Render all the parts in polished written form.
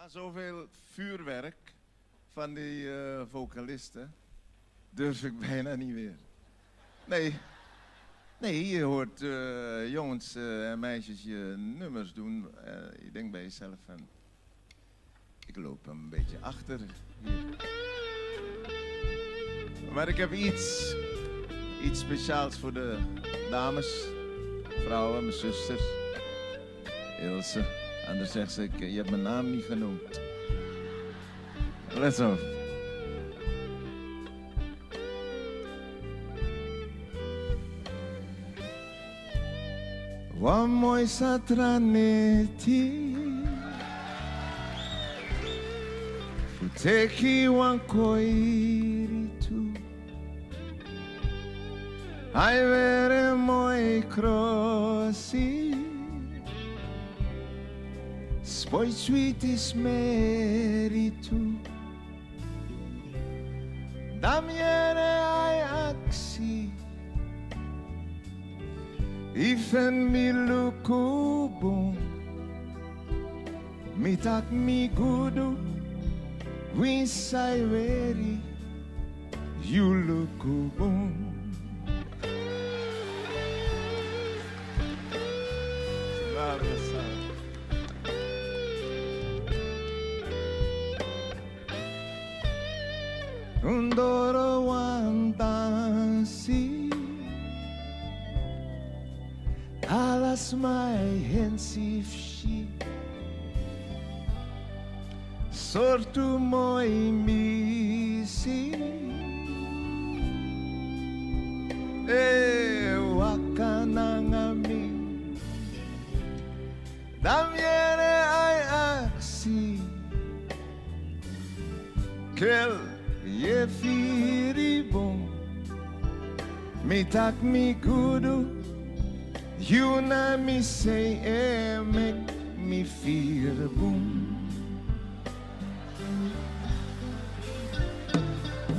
Na zoveel vuurwerk van die vocalisten durf ik bijna niet meer. Nee, je hoort jongens en meisjes je nummers doen. Je denkt bij jezelf van, ik loop een beetje achter hier. Maar ik heb iets speciaals voor de dames, vrouwen, mijn zusters. Ilse, anders zegt ze, je hebt mijn naam niet genoemd. Let op. Wa mooi satraneti Futeki wankoiri tu Ai vere moi crossi Spoi sweetis meritu Damiere ai axi Ifen mi lukubu Mitak mi gudu Winsai veri You lukubu Undoro wandansi Alas mai hensifshi Sortu moi misi E wakanangami Damiere ai aksi Kel ye firibon Mitak mi gudu You na me say, make me feel boom.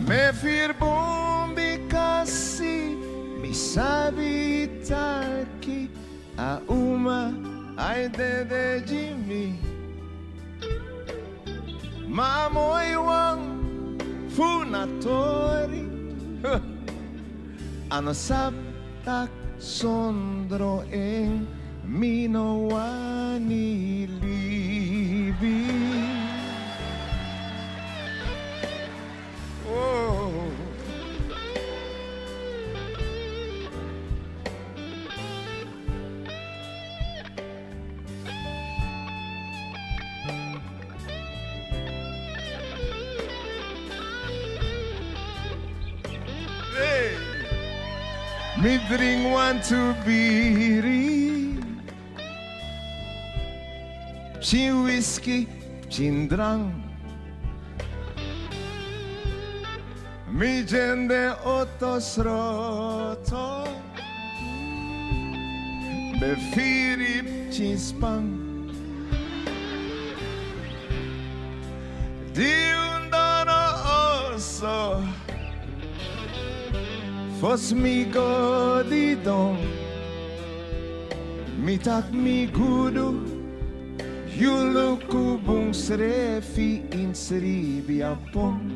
Me feel boom because me sabi taki a uma ai de Jimmy. Mamoy wang funatori. Ano sab tak Sondro eng minowani libi. Oh. Hey. Me drink one to biri Psin whisky, psin drank Mi gende otosroto Be firi psin spang Di undano oso Fos mi godidon Mi tak mi gudu Yuluku bung srefi in sribi apong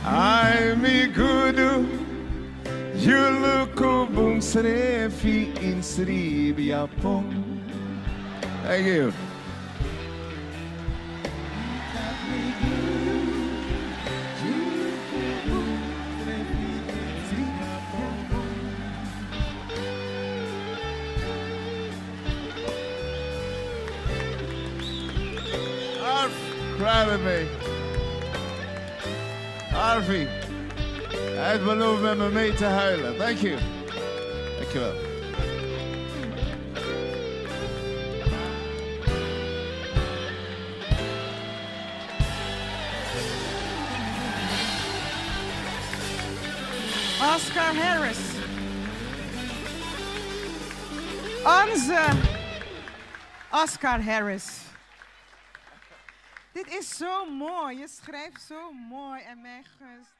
Ai mi gudu Yuluku bung srefi in sribi apong Thank you. Cry with me. Harvey, hij heeft beloofd met me mee te huilen. Thank you. Dank je wel. Oscar Harris. Onze Oscar Harris. Dit is zo mooi. Je schrijft zo mooi en mijn gunst.